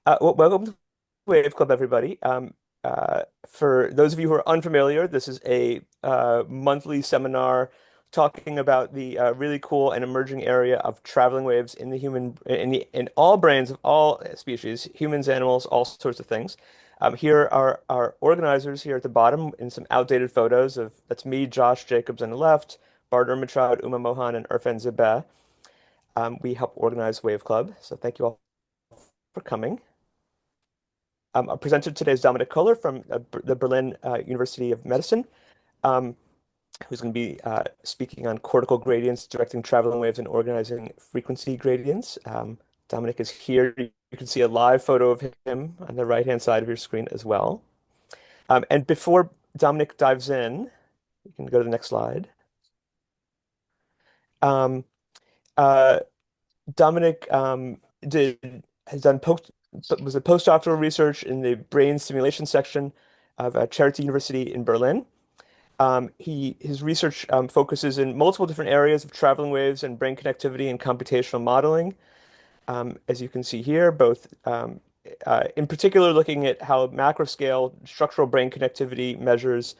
Welcome to Wave Club, everybody. For those of you who are unfamiliar, this is a monthly seminar talking about the really cool and emerging area of traveling waves in the in all brains of all species, humans, animals, all sorts of things. Here are our organizers here at the bottom in some outdated photos of that's me, Josh Jacobs on the left, Bart Ermatraud, Uma Mohan, and Irfan Zebeh. We help organize Wave Club, so thank you all for coming. Our presenter today is Dominik Koller from the Berlin University of Medicine, um, who's going to be speaking on cortical gradients, directing traveling waves, and organizing frequency gradients. Dominik is here. You can see a live photo of him on the right-hand side of your screen as well. And before Dominik dives in, you can go to the next slide. Um, uh, Dominik has done was a postdoctoral research in the brain stimulation section of Charité University in Berlin. His research focuses in multiple different areas of traveling waves and brain connectivity and computational modeling. As you can see here, both in particular looking at how macro scale structural brain connectivity measures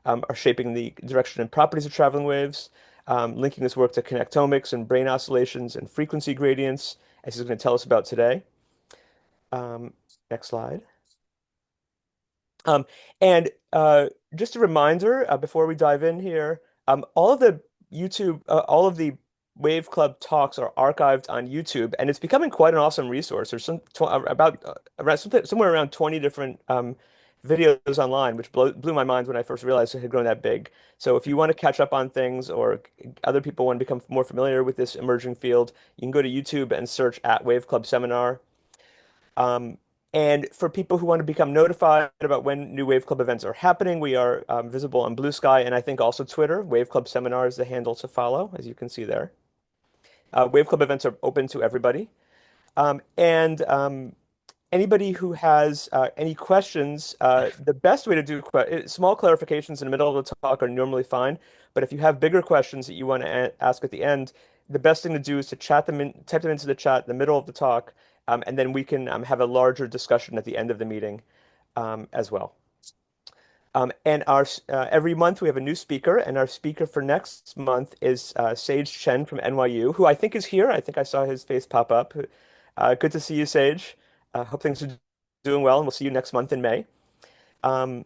are shaping the direction and properties of traveling waves, linking this work to connectomics and brain oscillations and frequency gradients, as he's going to tell us about today. Um, Next slide. Um, and just a reminder before we dive in here, all of the all of the Wave Club talks are archived on YouTube, and it's becoming quite an awesome resource. There's some tw about around somewhere around 20 different videos online, which blew my mind when I first realized it had grown that big. So if you want to catch up on things, or other people want to become more familiar with this emerging field, you can go to YouTube and search at Wave Club Seminar. Um, and for people who want to become notified about when new Wave Club events are happening, we are visible on Blue Sky and I think also Twitter. Wave Club Seminar is the handle to follow, as you can see there. Wave Club events are open to everybody. And Anybody who has any questions, the best way to do small clarifications in the middle of the talk are normally fine. But if you have bigger questions that you want to ask at the end, the best thing to do is to type them into the chat in the middle of the talk, and then we can have a larger discussion at the end of the meeting as well. And every month we have a new speaker, and our speaker for next month is Sage Chen from NYU, who I think is here. I think I saw his face pop up. Good to see you, Sage. Hope things are doing well, and we'll see you next month in May. Um,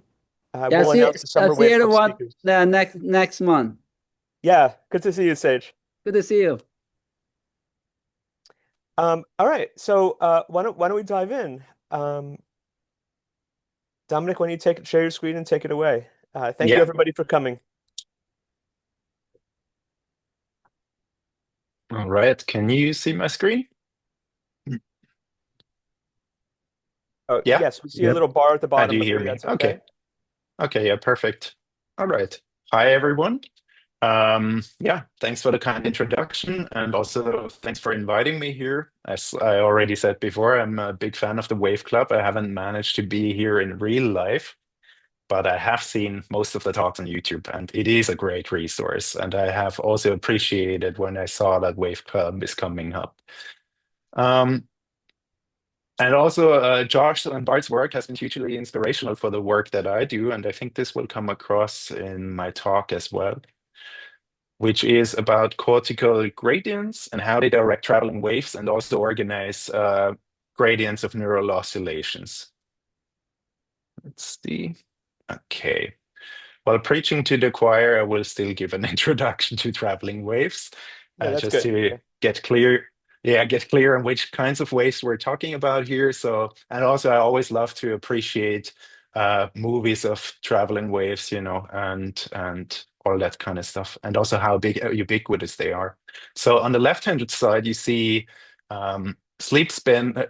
Yeah, we'll announce the I'll Summer see Wave you Club what speakers. the next month. Yeah, good to see you, Sage. Good to see you. All right, so why don't we dive in? Um, Dominic, why don't you share your screen and take it away? Thank you, Yeah. everybody, for coming. All right. Can you see my screen? Oh, Yeah. yes, we see a Yep. little bar at the How do bottom. you hear Hopefully me? that's okay. Okay. Okay. Yeah. Perfect. All right. Hi, everyone. Yeah. Thanks for the kind introduction, and also thanks for inviting me here. As I already said before, I'm a big fan of the Wave Club. I haven't managed to be here in real life, but I have seen most of the talks on YouTube, and it is a great resource. And I have also appreciated when I saw that Wave Club is coming up. Um, And also, Josh and Bart's work has been hugely inspirational for the work that I do, and I think this will come across in my talk as well, which is about cortical gradients and how they direct traveling waves and also organize gradients of neural oscillations. Let's see. Okay. While preaching to the choir, I will still give an introduction to traveling waves, Yeah, that's just good. to Yeah. get clear. Yeah, get clear on which kinds of waves we're talking about here. So, and also I always love to appreciate movies of traveling waves, and all that kind of stuff, and also how big ubiquitous they are. So on the left-hand side, you see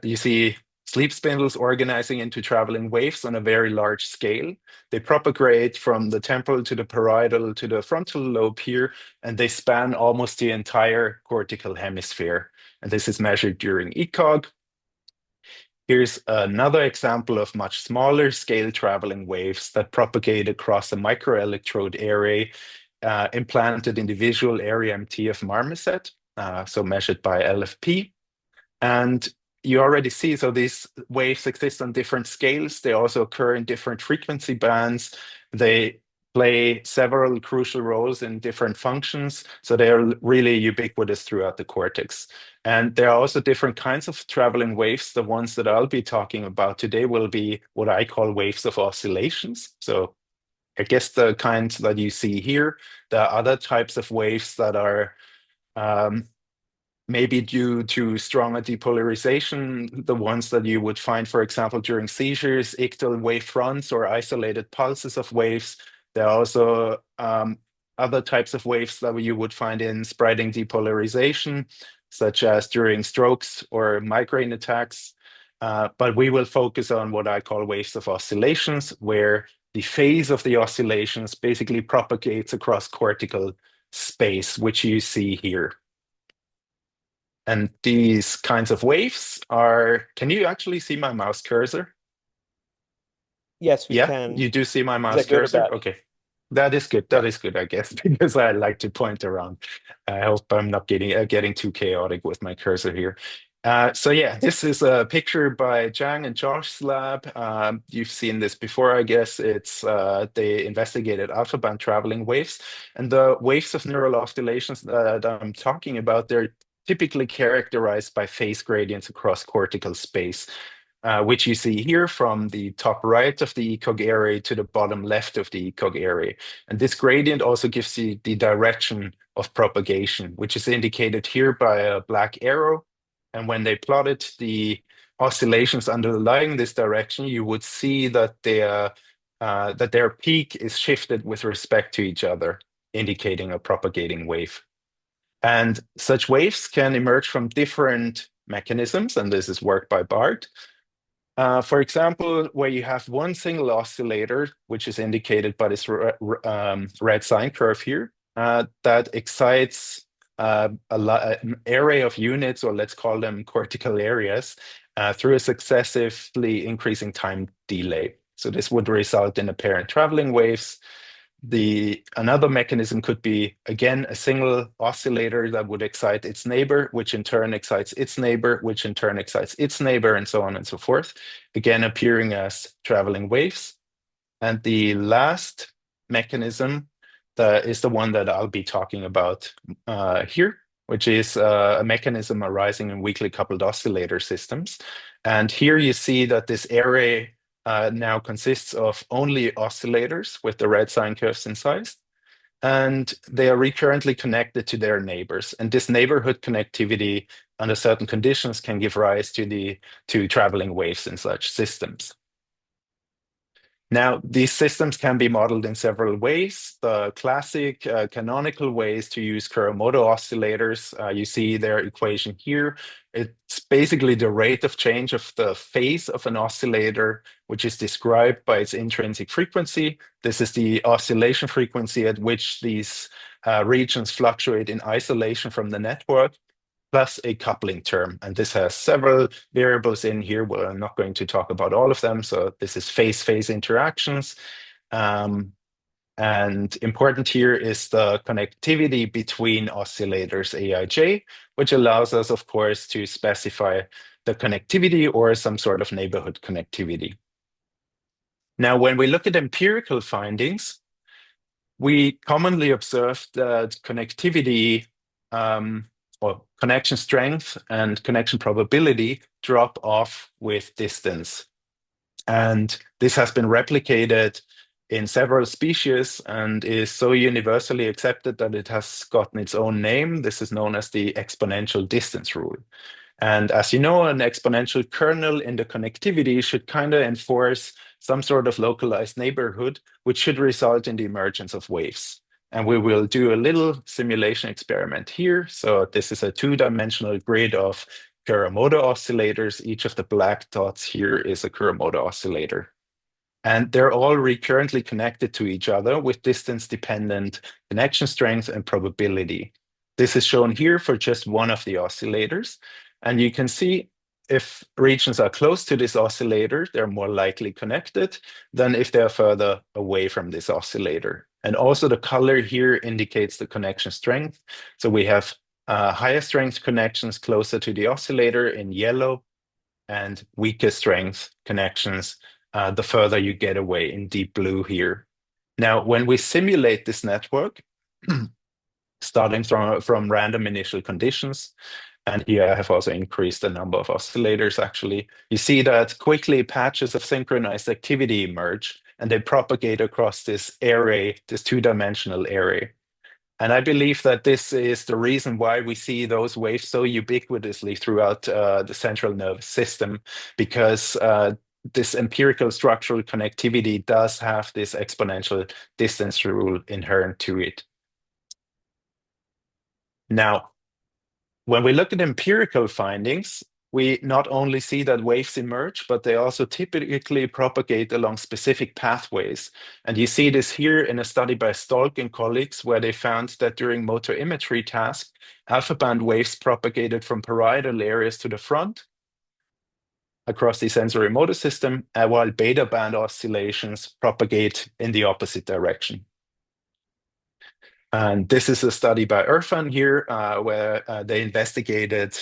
you see sleep spindles organizing into traveling waves on a very large scale. They propagate from the temporal to the parietal to the frontal lobe here, and they span almost the entire cortical hemisphere. And this is measured during ECOG. Here's another example of much smaller scale traveling waves that propagate across a microelectrode array implanted in the visual area MT of marmoset, so measured by LFP. And you already see, so these waves exist on different scales. They also occur in different frequency bands. They play several crucial roles in different functions. So they are really ubiquitous throughout the cortex. And there are also different kinds of traveling waves. The ones that I'll be talking about today will be what I call waves of oscillations. So I guess the kinds that you see here. There are other types of waves that are um, maybe due to stronger depolarization, the ones that you would find, for example, during seizures, ictal wave fronts or isolated pulses of waves. There are also other types of waves that you would find in spreading depolarization, such as during strokes or migraine attacks. But we will focus on what I call waves of oscillations, where the phase of the oscillations basically propagates across cortical space, which you see here. And these kinds of waves are, can you actually see my mouse cursor? Yes, we Yeah, can. you do see my Is mouse that good or cursor? bad? Okay. That is good. Yeah. That is good, I guess, because I like to point around. I hope I'm not getting too chaotic with my cursor here. So yeah, this is a picture by Zhang and Josh's lab. You've seen this before, I guess. It's they investigated alpha band traveling waves, and the waves of neural oscillations that I'm talking about, they're typically characterized by phase gradients across cortical space, which you see here from the top right of the ECOG array to the bottom left of the ECOG array. And this gradient also gives you the direction of propagation, which is indicated here by a black arrow. And when they plotted the oscillations underlying this direction, you would see that their peak is shifted with respect to each other, indicating a propagating wave. And such waves can emerge from different mechanisms, and this is work by Bart. For example, where you have one single oscillator, which is indicated by this red sine curve here, that excites an array of units, or let's call them cortical areas, through a successively increasing time delay. So this would result in apparent traveling waves. Another mechanism could be, again, a single oscillator that would excite its neighbor, which in turn excites its neighbor, which in turn excites its neighbor, and so on and so forth, again appearing as traveling waves. And the last mechanism is the one that I'll be talking about here, which is a mechanism arising in weakly coupled oscillator systems. And here you see that this array now consists of only oscillators with the red sine curves in size, and they are recurrently connected to their neighbors. And this neighborhood connectivity under certain conditions can give rise to traveling waves in such systems. Now, these systems can be modeled in several ways. The classic canonical way is to use Kuramoto oscillators. You see their equation here. It's basically the rate of change of the phase of an oscillator, which is described by its intrinsic frequency. This is the oscillation frequency at which these regions fluctuate in isolation from the network, plus a coupling term. And this has several variables in here. Well, I'm not going to talk about all of them. So this is phase-phase interactions. And important here is the connectivity between oscillators Aij, which allows us, of course, to specify the connectivity or some sort of neighborhood connectivity. Now, when we look at empirical findings, we commonly observe that connectivity or connection strength and connection probability drop off with distance. And this has been replicated in several species and is so universally accepted that it has gotten its own name. This is known as the exponential distance rule. And as you know, an exponential kernel in the connectivity should kind of enforce some sort of localized neighborhood, which should result in the emergence of waves. And we will do a little simulation experiment here. So this is a two-dimensional grid of Kuramoto oscillators. Each of the black dots here is a Kuramoto oscillator. And they're all recurrently connected to each other with distance-dependent connection strength and probability. This is shown here for just one of the oscillators. And you can see if regions are close to this oscillator, they're more likely connected than if they're further away from this oscillator. And also the color here indicates the connection strength. So we have higher strength connections closer to the oscillator in yellow, and weaker strength connections the further you get away in deep blue here. Now, when we simulate this network, starting from random initial conditions, and here I have also increased the number of oscillators actually, you see that quickly patches of synchronized activity emerge and they propagate across this array, this two-dimensional array. And I believe that this is the reason why we see those waves so ubiquitously throughout the central nervous system, because this empirical structural connectivity does have this exponential distance rule inherent to it. Now, when we look at empirical findings, we not only see that waves emerge, but they also typically propagate along specific pathways. And you see this here in a study by Stolk and colleagues, where they found that during motor imagery tasks, alpha band waves propagated from parietal areas to the front across the sensory motor system, while beta band oscillations propagate in the opposite direction. And this is a study by Irfan here, where they investigated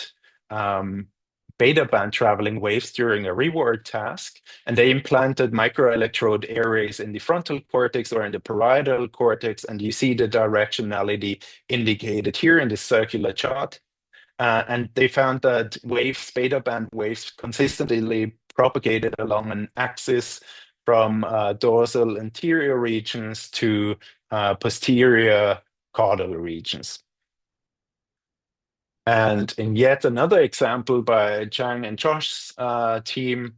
beta band traveling waves during a reward task, and they implanted microelectrode arrays in the frontal cortex or in the parietal cortex, and you see the directionality indicated here in this circular chart. And they found that waves, beta band waves, consistently propagated along an axis from dorsal anterior regions to posterior caudal regions. And in yet another example by Chang and Josh's team,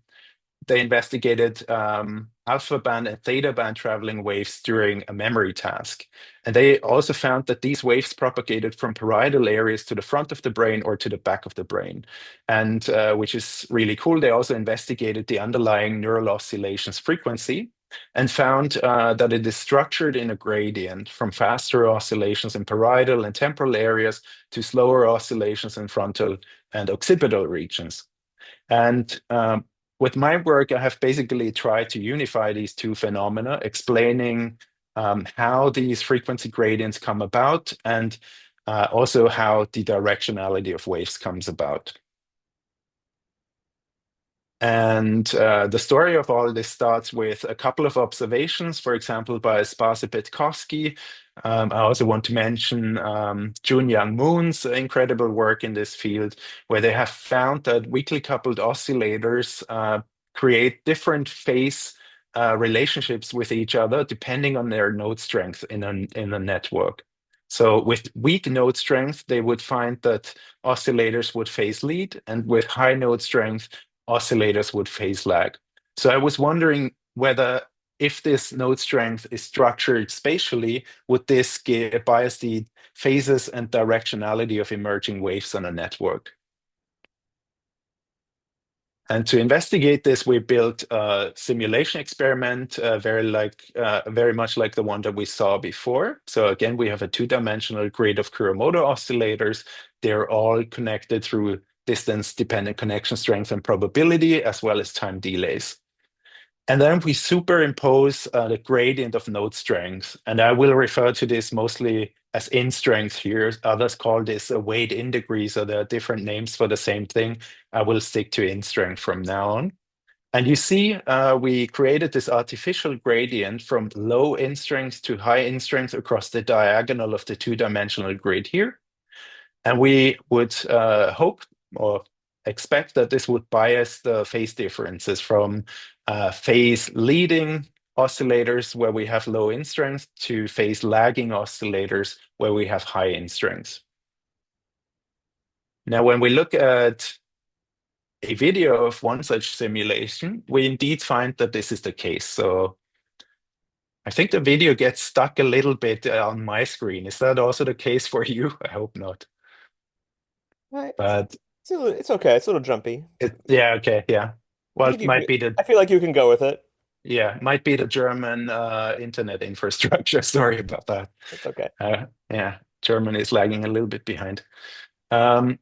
they investigated alpha band and theta band traveling waves during a memory task. And they also found that these waves propagated from parietal areas to the front of the brain or to the back of the brain. And which is really cool, they also investigated the underlying neural oscillations frequency and found that it is structured in a gradient from faster oscillations in parietal and temporal areas to slower oscillations in frontal and occipital regions. And with my work, I have basically tried to unify these two phenomena, explaining how these frequency gradients come about and also how the directionality of waves comes about. And the story of all this starts with a couple of observations, for example, by Sparsi-Petkowski. I also want to mention Jun-Young Moon's incredible work in this field, where they have found that weakly coupled oscillators create different phase relationships with each other depending on their node strength in a network. So with weak node strength, they would find that oscillators would phase lead, and with high node strength, oscillators would phase lag. So I was wondering whether, if this node strength is structured spatially, would this bias the phases and directionality of emerging waves on a network? And to investigate this, we built a simulation experiment, very much like the one that we saw before. So again, we have a two-dimensional grid of Kuromoto oscillators. They're all connected through distance-dependent connection strength and probability, as well as time delays. And then we superimpose the gradient of node strength. And I will refer to this mostly as in strength here. Others call this a weight in degree, so there are different names for the same thing. I will stick to in strength from now on. And you see, we created this artificial gradient from low in strength to high in strength across the diagonal of the two-dimensional grid here. And we would hope or expect that this would bias the phase differences from phase leading oscillators where we have low in strength to phase lagging oscillators where we have high in strength. Now, when we look at a video of one such simulation, we indeed find that this is the case. So I think the video gets stuck a little bit on my screen. Is that also the case for you? I hope not. Right. But It's okay. It's a little jumpy. yeah, okay, yeah. I Well, think it might be I feel like you can go with it. might be the German internet infrastructure. Sorry about that. It's okay. Yeah, German is lagging a little bit behind. Um,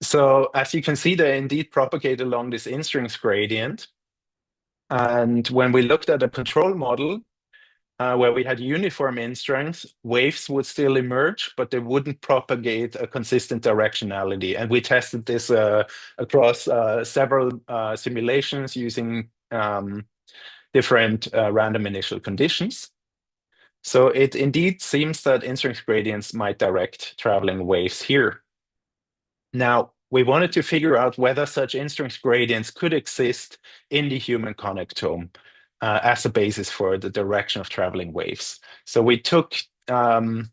so as you can see, they indeed propagate along this in-strength gradient. And when we looked at a control model, where we had uniform in strength, waves would still emerge, but they wouldn't propagate a consistent directionality. And we tested this across several simulations using different random initial conditions. So it indeed seems that in-strength gradients might direct traveling waves here. Now, we wanted to figure out whether such in-strength gradients could exist in the human connectome as a basis for the direction of traveling waves. So we took the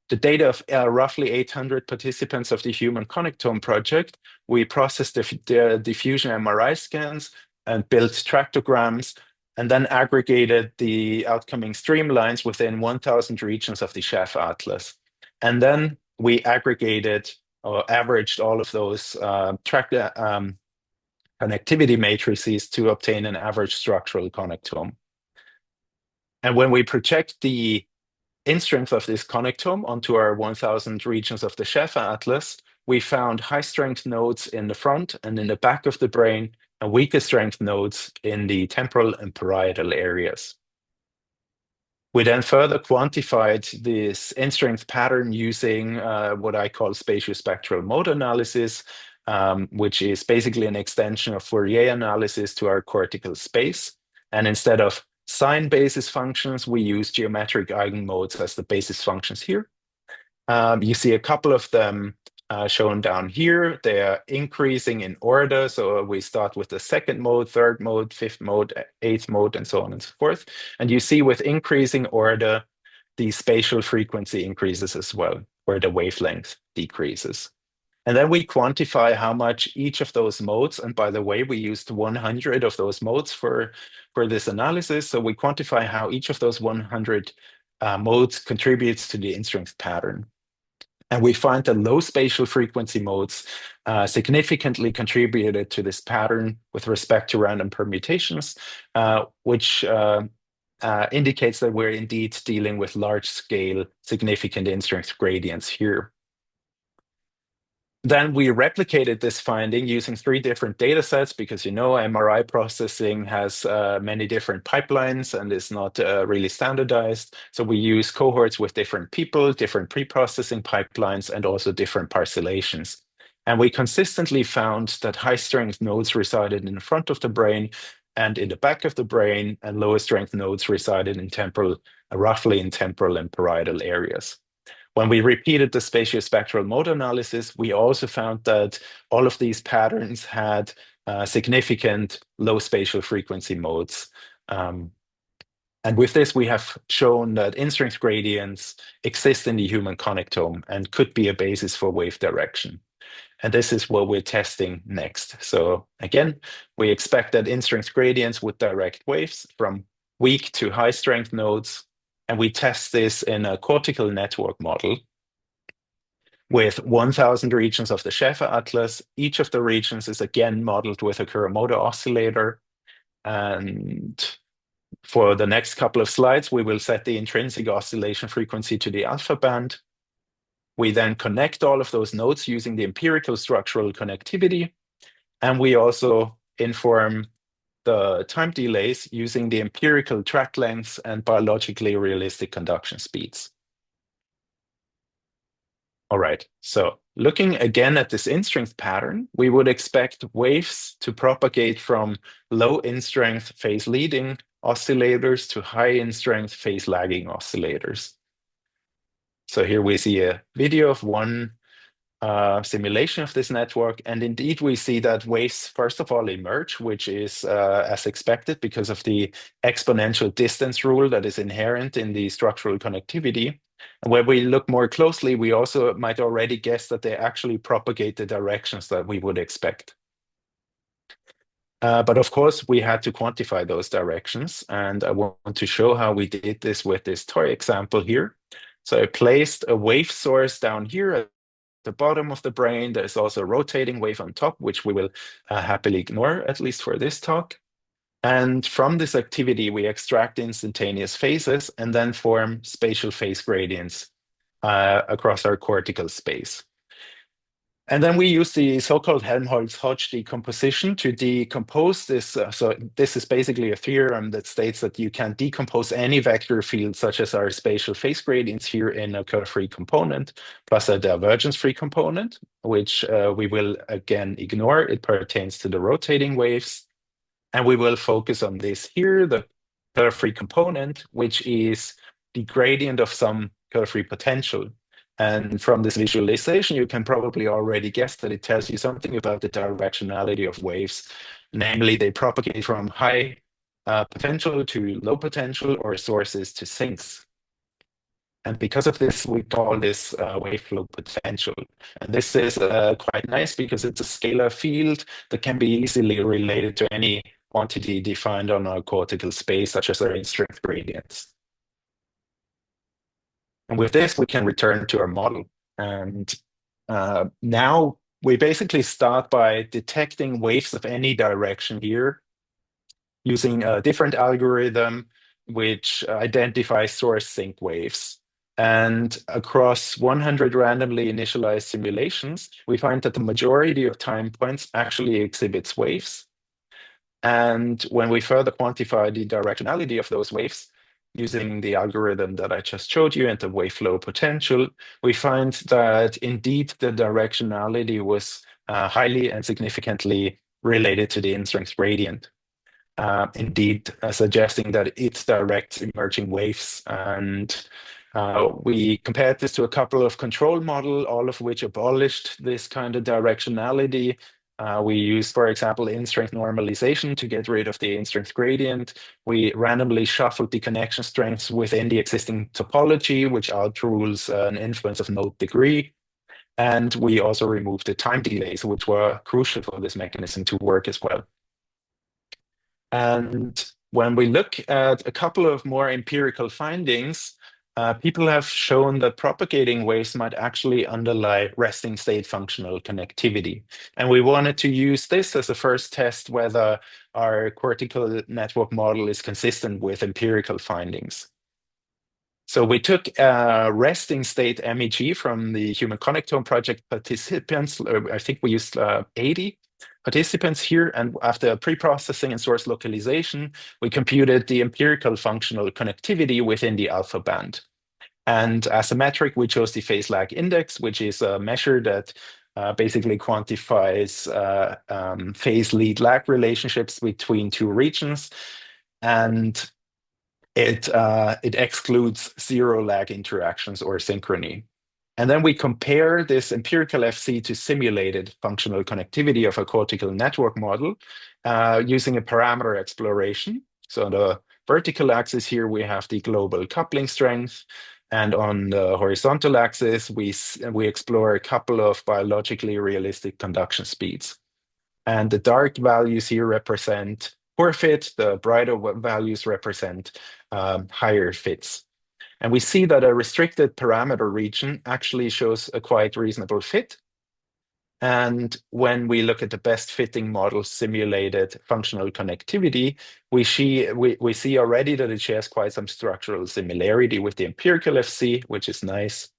data of roughly 800 participants of the Human Connectome project. We processed the diffusion MRI scans and built tractograms, and then aggregated the outcoming streamlines within 1,000 regions of the Chef Atlas. And then we aggregated or averaged all of those connectivity matrices to obtain an average structural connectome. And when we project the in-strength of this connectome onto our 1,000 regions of the Chef Atlas, we found high-strength nodes in the front and in the back of the brain, and weaker strength nodes in the temporal and parietal areas. We then further quantified this in-strength pattern using what I call spatiospectral mode analysis, which is basically an extension of Fourier analysis to our cortical space. And instead of sign basis functions, we use geometric eigenmodes as the basis functions here. You see a couple of them shown down here. They are increasing in order. So we start with the second mode, third mode, fifth mode, eighth mode, and so on and so forth. And you see with increasing order, the spatial frequency increases as well, where the wavelength decreases. And then we quantify how much each of those modes, and by the way, we used 100 of those modes for this analysis. So we quantify how each of those 100 modes contributes to the in-strength pattern. And we find that low spatial frequency modes significantly contributed to this pattern with respect to random permutations, which indicates that we're indeed dealing with large-scale significant in-strength gradients here. Then we replicated this finding using 3 different data sets because, you know, MRI processing has many different pipelines and is not really standardized. So we use cohorts with different people, different pre-processing pipelines, and also different parcellations. And we consistently found that high-strength nodes resided in the front of the brain and in the back of the brain, and lower-strength nodes resided in temporal, roughly in temporal and parietal areas. When we repeated the spatiospectral mode analysis, we also found that all of these patterns had significant low spatial frequency modes. And with this, we have shown that in-strength gradients exist in the human connectome and could be a basis for wave direction. And this is what we're testing next. So again, we expect that in-strength gradients would direct waves from weak to high-strength nodes. And we test this in a cortical network model with 1,000 regions of the Chef Atlas. Each of the regions is again modeled with a Kuramoto oscillator. And for the next couple of slides, we will set the intrinsic oscillation frequency to the alpha band. We then connect all of those nodes using the empirical structural connectivity. And we also inform the time delays using the empirical track lengths and biologically realistic conduction speeds. All right, so looking again at this in-strength pattern, we would expect waves to propagate from low in-strength phase leading oscillators to high in-strength phase lagging oscillators. So here we see a video of one simulation of this network. And indeed, we see that waves, first of all, emerge, which is as expected because of the exponential distance rule that is inherent in the structural connectivity. And when we look more closely, we also might already guess that they actually propagate the directions that we would expect. But of course, we had to quantify those directions. And I want to show how we did this with this toy example here. So I placed a wave source down here at the bottom of the brain. There's also a rotating wave on top, which we will happily ignore, at least for this talk. And from this activity, we extract instantaneous phases and then form spatial phase gradients across our cortical space. And then we use the so-called Helmholtz-Hodge decomposition to decompose this. So this is basically a theorem that states that you can decompose any vector field, such as our spatial phase gradients here, in a curve-free component plus a divergence-free component, which we will again ignore. It pertains to the rotating waves. And we will focus on this here, the curve-free component, which is the gradient of some curve-free potential. And from this visualization, you can probably already guess that it tells you something about the directionality of waves. Namely, they propagate from high potential to low potential, or sources to sinks. And because of this, we call this wave flow potential. And this is quite nice because it's a scalar field that can be easily related to any quantity defined on a cortical space, such as our in-strength gradients. And with this, we can return to our model. And now we basically start by detecting waves of any direction here using a different algorithm which identifies source sink waves. And across 100 randomly initialized simulations, we find that the majority of time points actually exhibits waves. And when we further quantify the directionality of those waves, using the algorithm that I just showed you and the wave flow potential, we find that indeed the directionality was highly and significantly related to the in-strength gradient. Indeed, suggesting that it directs emerging waves. And we compared this to a couple of control models, all of which abolished this kind of directionality. We used, for example, in-strength normalization to get rid of the in-strength gradient. We randomly shuffled the connection strengths within the existing topology, which outrules an influence of node degree. And we also removed the time delays, which were crucial for this mechanism to work as well. And when we look at a couple of more empirical findings, people have shown that propagating waves might actually underlie resting state functional connectivity. And we wanted to use this as a first test whether our cortical network model is consistent with empirical findings. So we took resting state MEG from the Human Connectome Project participants. I think we used 80 participants here. And after pre-processing and source localization, we computed the empirical functional connectivity within the alpha band. And as a metric, we chose the phase lag index, which is a measure that basically quantifies phase lead lag relationships between two regions. And it excludes zero lag interactions or synchrony. And then we compare this empirical FC to simulated functional connectivity of a cortical network model using a parameter exploration. So on the vertical axis here, we have the global coupling strength. And on the horizontal axis, we explore a couple of biologically realistic conduction speeds. And the dark values here represent poor fit, the brighter values represent higher fits. And we see that a restricted parameter region actually shows a quite reasonable fit. And when we look at the best fitting model simulated functional connectivity, we see already that it shares quite some structural similarity with the empirical FC, which is nice.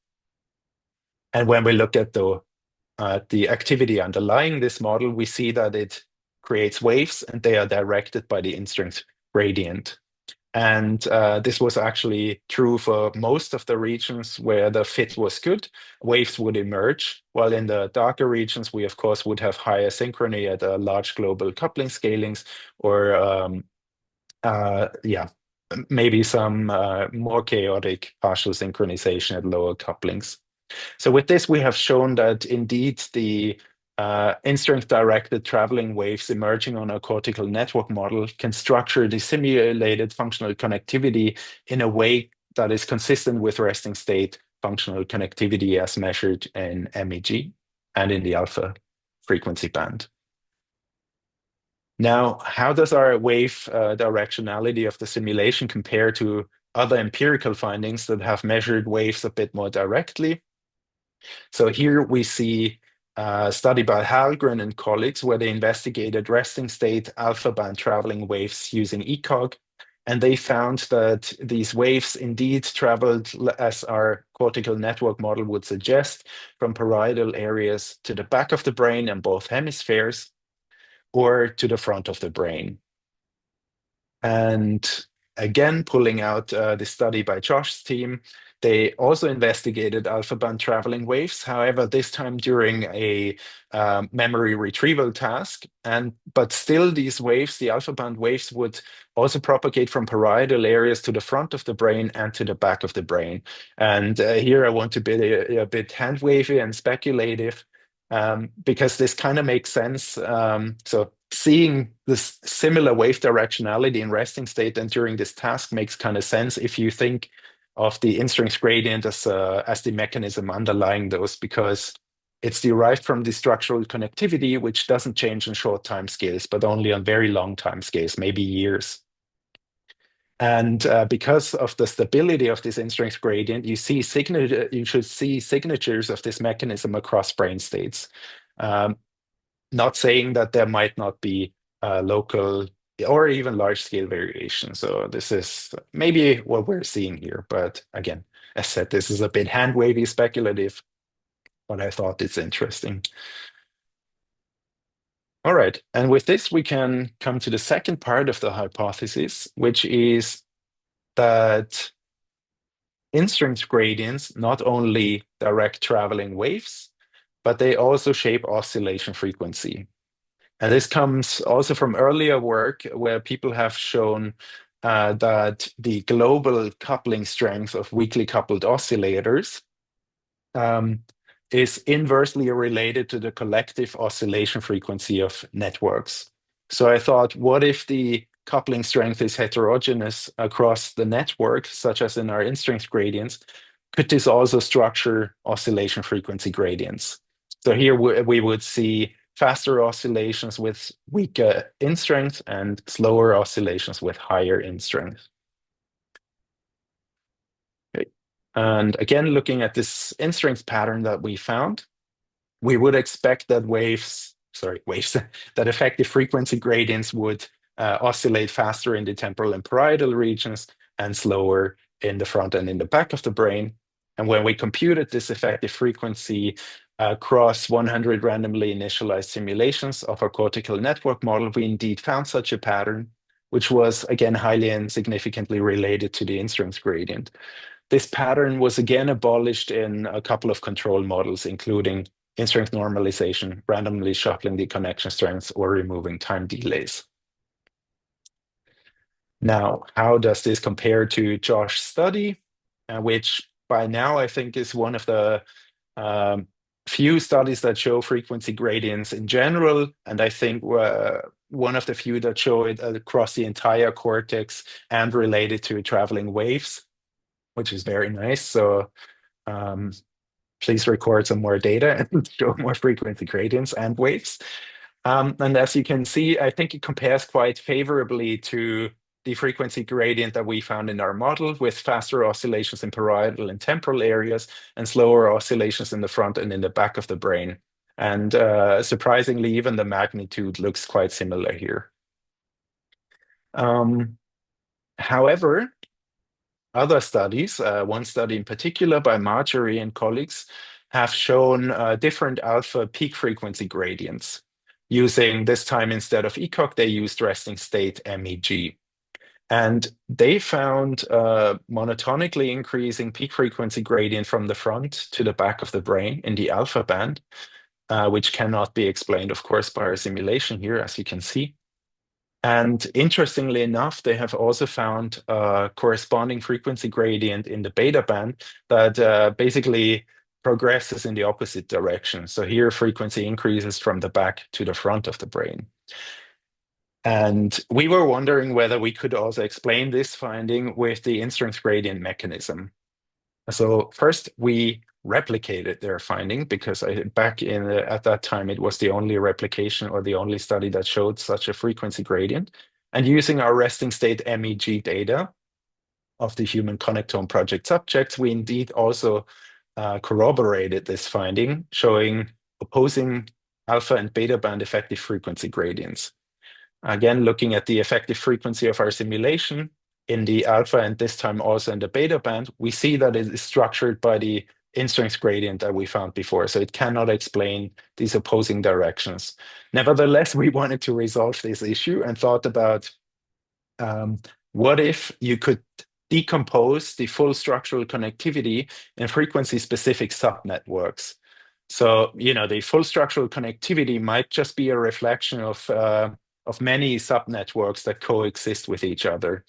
And when we look at the activity underlying this model, we see that it creates waves and they are directed by the in-strength gradient. And this was actually true for most of the regions where the fit was good. Waves would emerge, while in the darker regions, we of course would have higher synchrony at large global coupling scalings, or maybe some more chaotic partial synchronization at lower couplings. So with this, we have shown that indeed the in-strength directed traveling waves emerging on a cortical network model can structure the simulated functional connectivity in a way that is consistent with resting state functional connectivity as measured in MEG and in the alpha frequency band. Now, how does our wave directionality of the simulation compare to other empirical findings that have measured waves a bit more directly? So here we see a study by Hallgren and colleagues where they investigated resting state alpha band traveling waves using ECOG. And they found that these waves indeed traveled, as our cortical network model would suggest, from parietal areas to the back of the brain in both hemispheres or to the front of the brain. And again, pulling out the study by Josh's team, they also investigated alpha band traveling waves, however, this time during a memory retrieval task. But still, these waves, the alpha band waves, would also propagate from parietal areas to the front of the brain and to the back of the brain. And here I want to be a bit hand wavy and speculative, because this kind of makes sense. So seeing this similar wave directionality in resting state and during this task makes kind of sense if you think of the in-strength gradient as the mechanism underlying those, because it's derived from the structural connectivity, which doesn't change in short time scales, but only on very long time scales, maybe years. And because of the stability of this in-strength gradient, you should see signatures of this mechanism across brain states. Not saying that there might not be local or even large-scale variation. So this is maybe what we're seeing here. But again, as said, this is a bit hand-wavy speculative, but I thought it's interesting. All right, and with this, we can come to the second part of the hypothesis, which is that in-strength gradients not only direct traveling waves, but they also shape oscillation frequency. And this comes also from earlier work where people have shown that the global coupling strength of weakly coupled oscillators is inversely related to the collective oscillation frequency of networks. So I thought, what if the coupling strength is heterogeneous across the network, such as in our in-strength gradients? Could this also structure oscillation frequency gradients? So here we would see faster oscillations with weaker in-strength and slower oscillations with higher in-strength. Okay. And again, looking at this in-strength pattern that we found, we would expect that that effective frequency gradients would oscillate faster in the temporal and parietal regions and slower in the front and in the back of the brain. And when we computed this effective frequency across 100 randomly initialized simulations of our cortical network model, we indeed found such a pattern, which was again highly and significantly related to the in-strength gradient. This pattern was again abolished in a couple of control models, including in-strength normalization, randomly shuffling the connection strengths, or removing time delays. Now, how does this compare to Josh's study, which by now I think is one of the few studies that show frequency gradients in general, and I think one of the few that show it across the entire cortex and related to traveling waves, which is very nice. So please record some more data and show more frequency gradients and waves. And as you can see, I think it compares quite favorably to the frequency gradient that we found in our model, with faster oscillations in parietal and temporal areas and slower oscillations in the front and in the back of the brain. And surprisingly, even the magnitude looks quite similar here. However, other studies, one study in particular by Marjorie and colleagues, have shown different alpha peak frequency gradients. Using this time, instead of ECOG, they used resting state MEG. And they found monotonically increasing peak frequency gradient from the front to the back of the brain in the alpha band, which cannot be explained, of course, by our simulation here, as you can see. And interestingly enough, they have also found a corresponding frequency gradient in the beta band that basically progresses in the opposite direction. So here frequency increases from the back to the front of the brain. And we were wondering whether we could also explain this finding with the in-strength gradient mechanism. So first, we replicated their finding, because at that time, it was the only replication or the only study that showed such a frequency gradient. And using our resting state MEG data of the human connectome project subjects, we indeed also corroborated this finding, showing opposing alpha and beta band effective frequency gradients. Again, looking at the effective frequency of our simulation, in the alpha and this time also in the beta band, we see that it is structured by the in-strength gradient that we found before. So it cannot explain these opposing directions. Nevertheless, we wanted to resolve this issue and thought about what if you could decompose the full structural connectivity in frequency-specific subnetworks. So, the full structural connectivity might just be a reflection of many subnetworks that coexist with each other.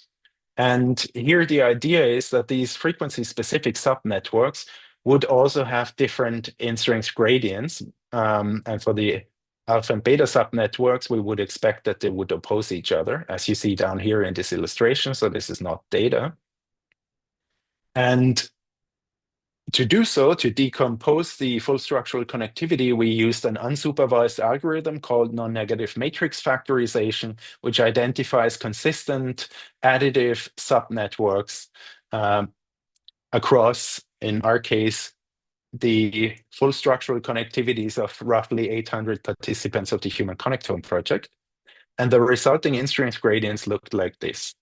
And here the idea is that these frequency-specific subnetworks would also have different in-strength gradients. And for the alpha and beta subnetworks, we would expect that they would oppose each other, as you see down here in this illustration. So this is not data. And to do so, to decompose the full structural connectivity, we used an unsupervised algorithm called non-negative matrix factorization, which identifies consistent additive subnetworks across, in our case, the full structural connectivities of roughly 800 participants of the Human Connectome project. And the resulting in-strength gradients looked like this.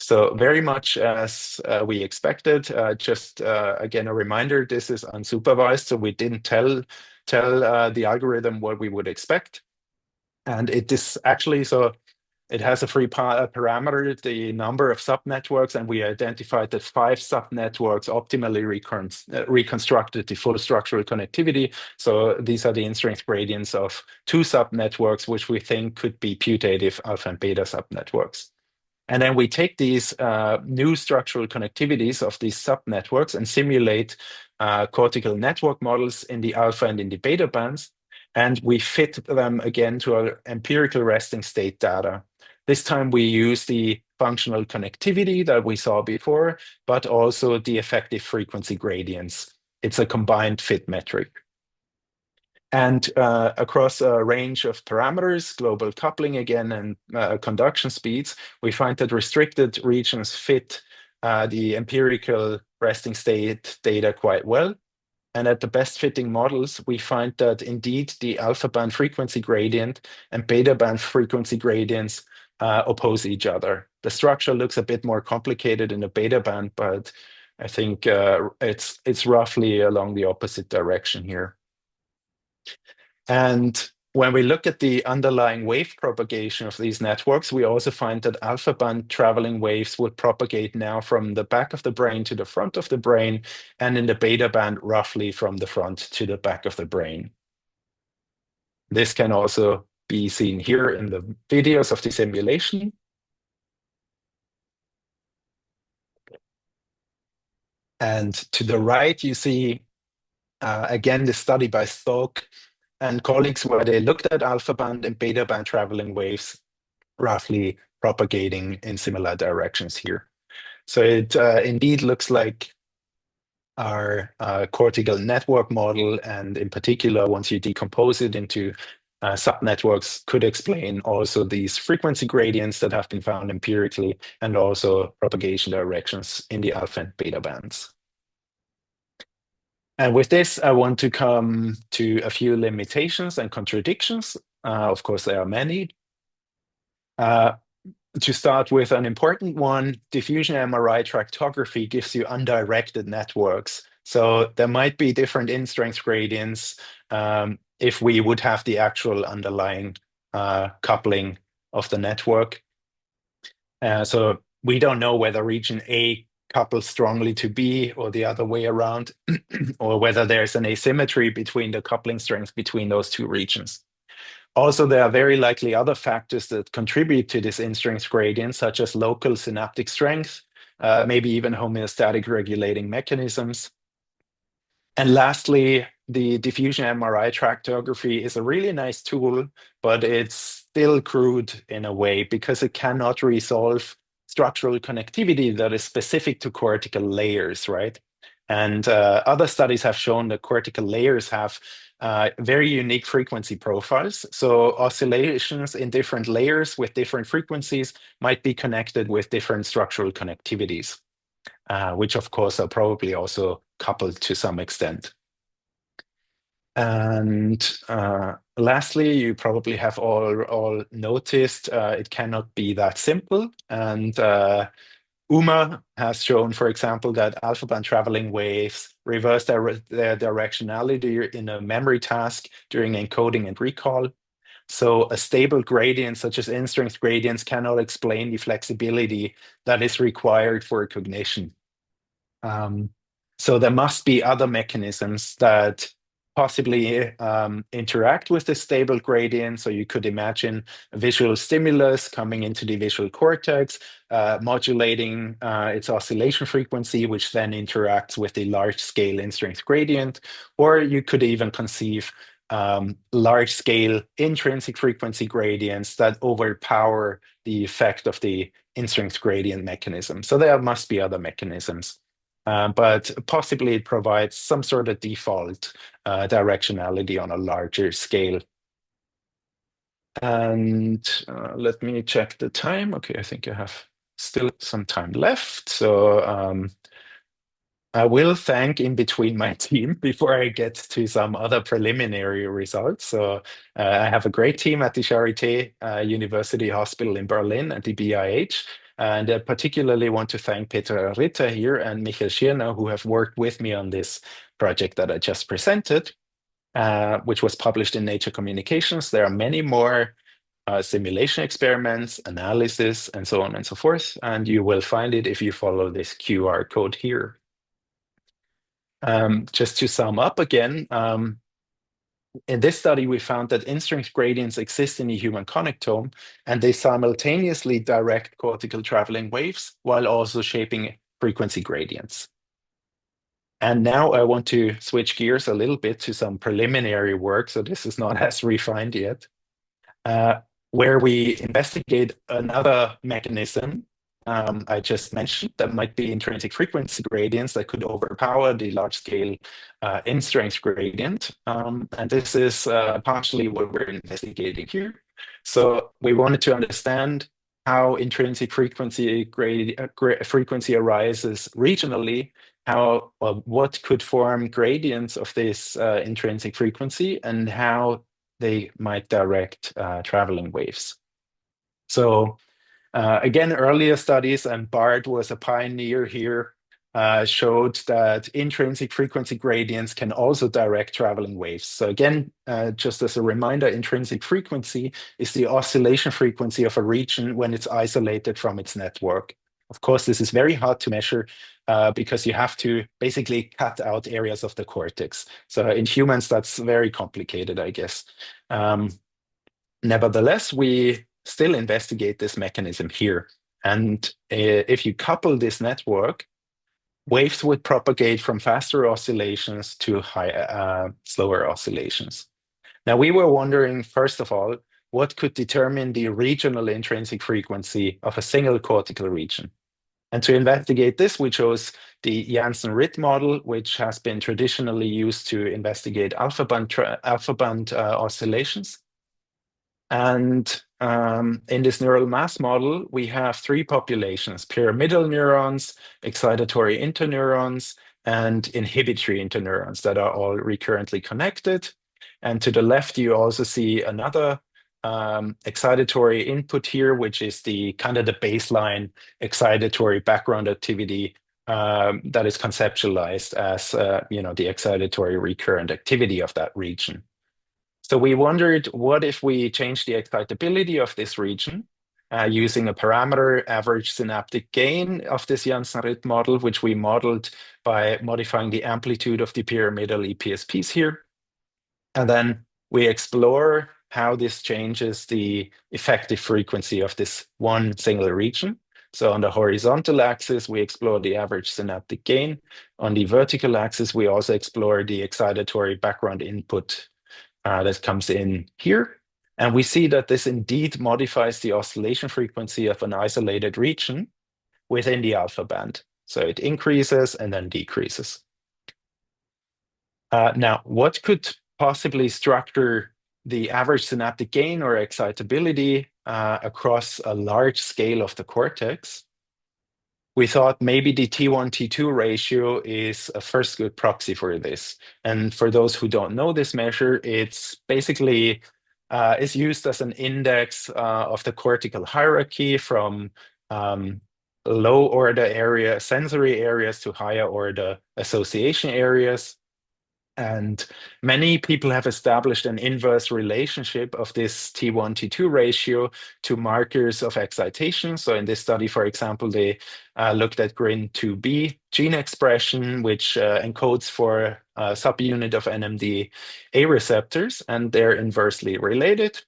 So very much as we expected, just again, a reminder, this is unsupervised, so we didn't tell the algorithm what we would expect. And it is actually, so it has a free parameter, the number of subnetworks, and we identified that 5 subnetworks optimally reconstructed the full structural connectivity. So these are the in-strength gradients of 2 subnetworks, which we think could be putative alpha and beta subnetworks. And then we take these new structural connectivities of these subnetworks and simulate cortical network models in the alpha and in the beta bands. And we fit them again to our empirical resting state data. This time we use the functional connectivity that we saw before, but also the effective frequency gradients. It's a combined fit metric. And across a range of parameters, global coupling again, and conduction speeds, we find that restricted regions fit the empirical resting state data quite well. And at the best fitting models, we find that indeed the alpha band frequency gradient and beta band frequency gradients oppose each other. The structure looks a bit more complicated in the beta band, but I think it's roughly along the opposite direction here. And when we look at the underlying wave propagation of these networks, we also find that alpha band traveling waves would propagate now from the back of the brain to the front of the brain, and in the beta band, roughly from the front to the back of the brain. This can also be seen here in the videos of the simulation. And to the right, you see, again, the study by Stoke and colleagues where they looked at alpha band and beta band traveling waves roughly propagating in similar directions here. So it indeed looks like our cortical network model, and in particular, once you decompose it into subnetworks, could explain also these frequency gradients that have been found empirically, and also propagation directions in the alpha and beta bands. And with this, I want to come to a few limitations and contradictions. Of course, there are many. To start with an important one, diffusion MRI tractography gives you undirected networks. So there might be different in-strength gradients if we would have the actual underlying coupling of the network. So we don't know whether region A couples strongly to B or the other way around, or whether there's an asymmetry between the coupling strength between those two regions. Also, there are very likely other factors that contribute to this in-strength gradient, such as local synaptic strength, maybe even homeostatic regulating mechanisms. And lastly, the diffusion MRI tractography is a really nice tool, but it's still crude in a way because it cannot resolve structural connectivity that is specific to cortical layers, right? And other studies have shown that cortical layers have very unique frequency profiles. So oscillations in different layers with different frequencies might be connected with different structural connectivities, which of course are probably also coupled to some extent. And lastly, you probably have all noticed it cannot be that simple. And UMA has shown, for example, that alpha band traveling waves reverse their directionality in a memory task during encoding and recall. So a stable gradient such as in-strength gradients cannot explain the flexibility that is required for cognition. So there must be other mechanisms that possibly interact with the stable gradient. So you could imagine a visual stimulus coming into the visual cortex, modulating its oscillation frequency, which then interacts with the large-scale in-strength gradient. Or you could even conceive large-scale intrinsic frequency gradients that overpower the effect of the in-strength gradient mechanism. So there must be other mechanisms. But possibly it provides some sort of default directionality on a larger scale. And let me check the time. Okay, I think I have still some time left. So I will thank in between my team before I get to some other preliminary results. So I have a great team at the Charité University Hospital in Berlin at the BIH. And I particularly want to thank Petra Ritter here and Michael Schirner, who have worked with me on this project that I just presented, which was published in Nature Communications. There are many more simulation experiments, analysis, and so on and so forth. And you will find it if you follow this QR code here. Just to sum up again, in this study, we found that in-strength gradients exist in the human connectome, and they simultaneously direct cortical traveling waves while also shaping frequency gradients. And now I want to switch gears a little bit to some preliminary work, so this is not as refined yet, where we investigate another mechanism I just mentioned that might be intrinsic frequency gradients that could overpower the large-scale in-strength gradient. And this is partially what we're investigating here. So we wanted to understand how intrinsic frequency frequency arises regionally, how what could form gradients of this intrinsic frequency, and how they might direct traveling waves. So again, earlier studies, and Bart was a pioneer here, showed that intrinsic frequency gradients can also direct traveling waves. So again, just as a reminder, intrinsic frequency is the oscillation frequency of a region when it's isolated from its network. Of course, this is very hard to measure because you have to basically cut out areas of the cortex. So in humans, that's very complicated, I guess. Nevertheless, we still investigate this mechanism here. And if you couple this network, waves would propagate from faster oscillations to slower oscillations. Now, we were wondering, first of all, what could determine the regional intrinsic frequency of a single cortical region? And to investigate this, we chose the Janssen-Ritt model, which has been traditionally used to investigate alpha band oscillations. And in this neural mass model, we have three populations: pyramidal neurons, excitatory interneurons, and inhibitory interneurons that are all recurrently connected. And to the left, you also see another excitatory input here, which is the kind of the baseline excitatory background activity that is conceptualized as the excitatory recurrent activity of that region. So we wondered, what if we change the excitability of this region using a parameter average synaptic gain of this Janssen-Ritt model, which we modeled by modifying the amplitude of the pyramidal EPSPs here. And then we explore how this changes the effective frequency of this one single region. So on the horizontal axis, we explore the average synaptic gain. On the vertical axis, we also explore the excitatory background input that comes in here. And we see that this indeed modifies the oscillation frequency of an isolated region within the alpha band. So it increases and then decreases. Now, what could possibly structure the average synaptic gain or excitability across a large scale of the cortex? We thought maybe the T1, T2 ratio is a first good proxy for this. And for those who don't know this measure, it's basically is used as an index of the cortical hierarchy from low order area, sensory areas to higher order association areas. And many people have established an inverse relationship of this T1, T2 ratio to markers of excitation. So in this study, for example, they looked at GRIN2B gene expression, which encodes for a subunit of NMDA receptors, and they're inversely related.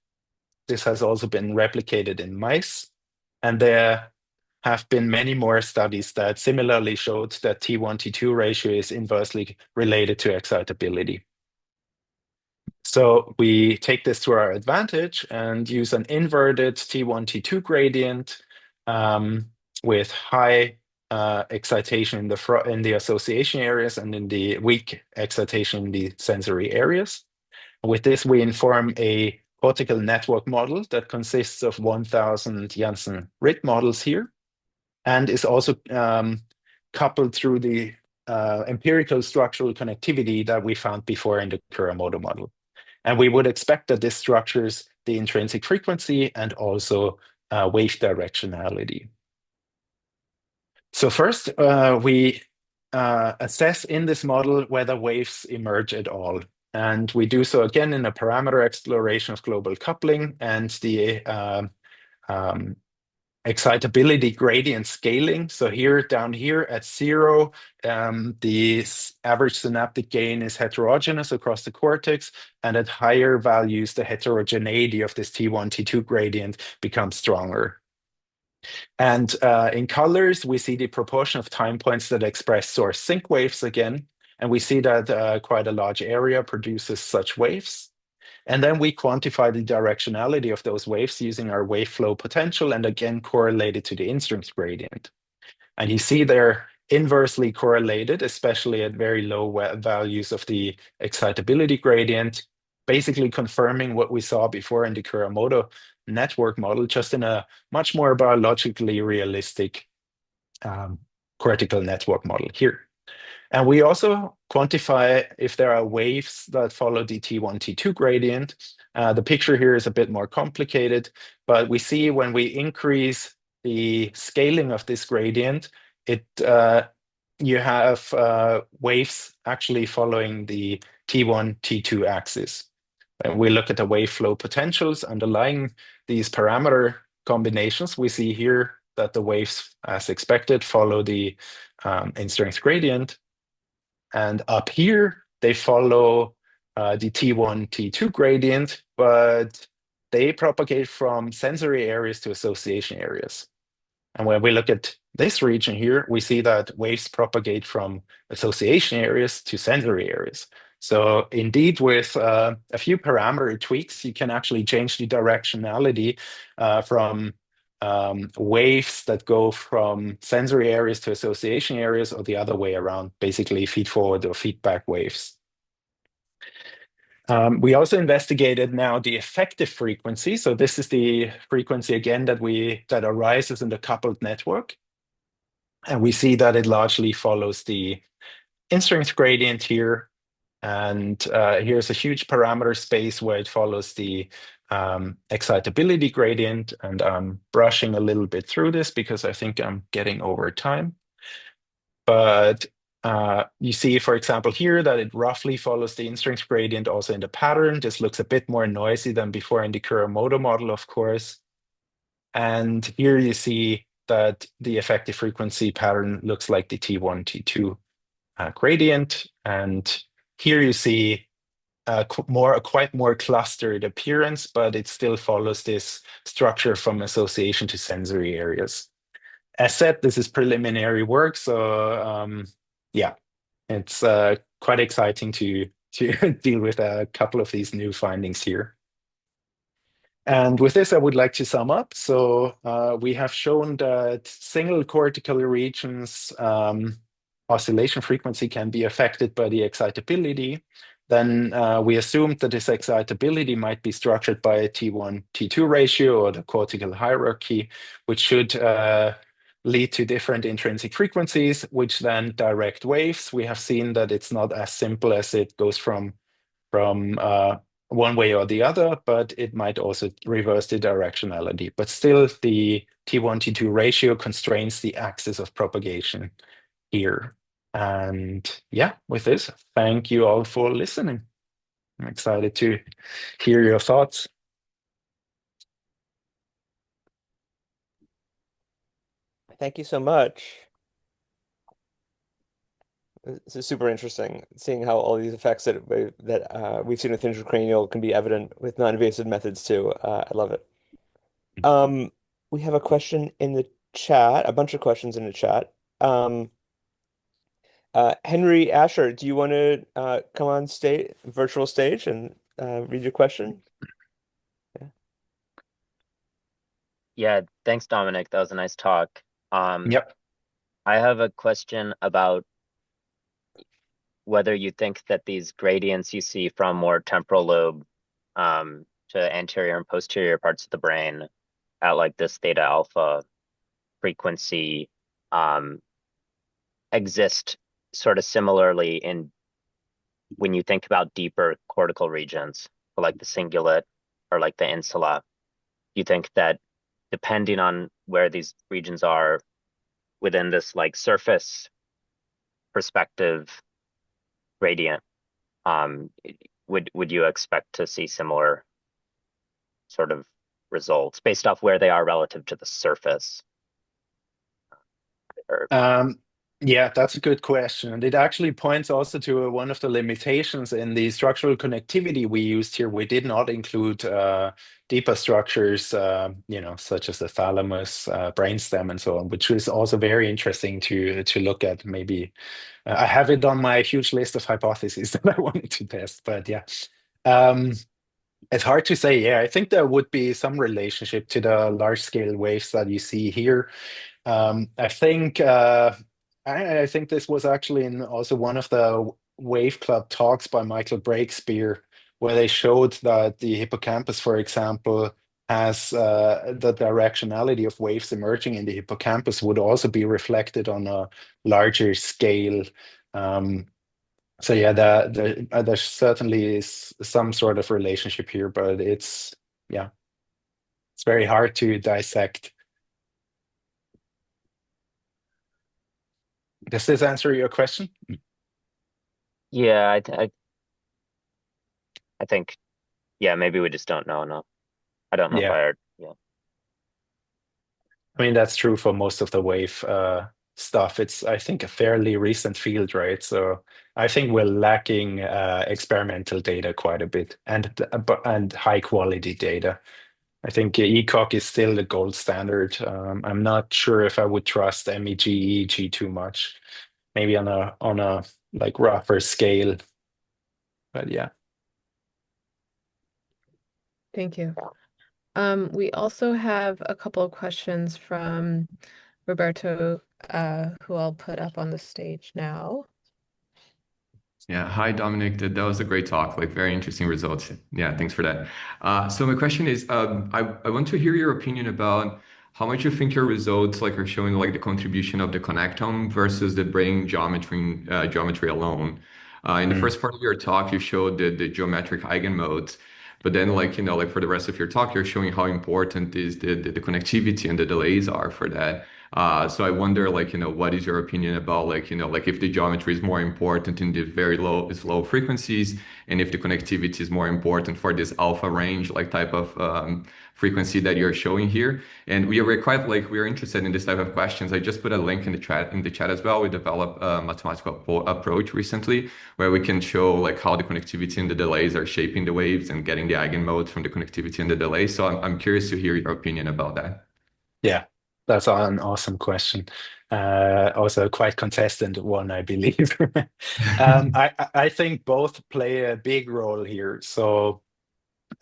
This has also been replicated in mice. And there have been many more studies that similarly showed that T1, T2 ratio is inversely related to excitability. So we take this to our advantage and use an inverted T1, T2 gradient with high excitation in the association areas and in the weak excitation in the sensory areas. With this, we inform a cortical network model that consists of 1,000 Janssen-Ritt models here, and is also coupled through the empirical structural connectivity that we found before in the Kuramoto model. And we would expect that this structures the intrinsic frequency and also wave directionality. So first, we assess in this model whether waves emerge at all. And we do so again in a parameter exploration of global coupling and the excitability gradient scaling. So here, down here at 0, the average synaptic gain is heterogeneous across the cortex, and at higher values, the heterogeneity of this T1, T2 gradient becomes stronger. And in colors, we see the proportion of time points that express source sync waves again, and we see that quite a large area produces such waves. And then we quantify the directionality of those waves using our wave flow potential and again correlated to the instance gradient. And you see they're inversely correlated, especially at very low values of the excitability gradient, basically confirming what we saw before in the Kuramoto network model, just in a much more biologically realistic cortical network model here. And we also quantify if there are waves that follow the T1, T2 gradient. The picture here is a bit more complicated, but we see when we increase the scaling of this gradient, you have waves actually following the T1, T2 axis. And we look at the wave flow potentials underlying these parameter combinations. We see here that the waves, as expected, follow the in-strength gradient. And up here, they follow the T1, T2 gradient, but they propagate from sensory areas to association areas. And when we look at this region here, we see that waves propagate from association areas to sensory areas. So indeed, with a few parameter tweaks, you can actually change the directionality from waves that go from sensory areas to association areas, or the other way around, basically feed-forward or feedback waves. We also investigated now the effective frequency. So this is the frequency again that arises in the coupled network. And we see that it largely follows the in-strength gradient here. And here's a huge parameter space where it follows the excitability gradient. And I'm brushing a little bit through this because I think I'm getting over time. But you see, for example, here that it roughly follows the in-strength gradient also in the pattern. This looks a bit more noisy than before in the Kuramoto model, of course. And here you see that the effective frequency pattern looks like the T1, T2 gradient. And here you see a quite more clustered appearance, but it still follows this structure from association to sensory areas. As said, this is preliminary work, so yeah, it's quite exciting to deal with a couple of these new findings here. And with this, I would like to sum up. So we have shown that single cortical regions oscillation frequency can be affected by the excitability. Then we assumed that this excitability might be structured by a T1, T2 ratio or the cortical hierarchy, which should lead to different intrinsic frequencies, which then direct waves. We have seen that it's not as simple as it goes from one way or the other, but it might also reverse the directionality. But still, the T1, T2 ratio constrains the axis of propagation here. And yeah, with this, thank you all for listening. I'm excited to hear your thoughts. Thank you so much. This is super interesting, seeing how all these effects we've seen with intracranial can be evident with non-invasive methods too. I love it. Um, we have a question in the chat, a bunch of questions in the chat. Um, Henry Asher, do you want to come on stage, virtual stage, and read your question? Yeah. Yeah, thanks, Dominic. That was a nice talk. Yep. I have a question about whether you think that these gradients you see from more temporal lobe to anterior and posterior parts of the brain at like this theta alpha frequency um, exist sort of similarly in when you think about deeper cortical regions, like the cingulate or like the insula. You think that depending on where these regions are within this like surface perspective gradient, um, would you expect to see similar sort of results based off where they are relative to the surface? Or Um, yeah, that's a good question. And it actually points also to one of the limitations in the structural connectivity we used here. We did not include deeper structures, such as the thalamus, brainstem, and so on, which is also very interesting to look at. Maybe I have it on my huge list of hypotheses that I wanted to test, but yeah. Um, it's hard to say. Yeah, I think there would be some relationship to the large scale waves that you see here. I think I think this was actually in also one of the Wave Club talks by Michael Breakspear, where they showed that the hippocampus, for example, has the directionality of waves emerging in the hippocampus would also be reflected on a larger scale. Um, so yeah, there certainly is some sort of relationship here, but yeah, it's very hard to dissect. Does this answer your question? yeah, I think yeah, maybe we just don't know enough. I don't know if Yeah. yeah. I mean, that's true for most of the wave stuff. It's, I think, a fairly recent field, right? So I think we're lacking experimental data quite a bit and high quality data. I think ECOG is still the gold standard. I'm not sure if I would trust MEG, too much. Maybe on a like rougher scale, but yeah. Thank you. We also have a couple of questions from Roberto, who I'll put up on the stage now. Yeah, hi Dominic. That was a great talk, like very interesting results. Yeah, thanks for that. So my question is, I want to hear your opinion about how much you think your results like are showing like the contribution of the connectome versus the brain geometry alone. In the Mm. first part of your talk, you showed the geometric eigenmodes, but then like like for the rest of your talk, you're showing how important is the connectivity and the delays are for that. So I wonder, like, what is your opinion about, like, like if the geometry is more important in the very slow frequencies, and if the connectivity is more important for this alpha range, like type of frequency that you're showing here. And we're interested in this type of questions. I just put a link in the chat as well. We developed a mathematical approach recently where we can show like how the connectivity and the delays are shaping the waves and getting the eigenmodes from the connectivity and the delay. So I'm curious to hear your opinion about that. Yeah, that's an awesome question. Also quite contested one, I believe. I think both play a big role here. So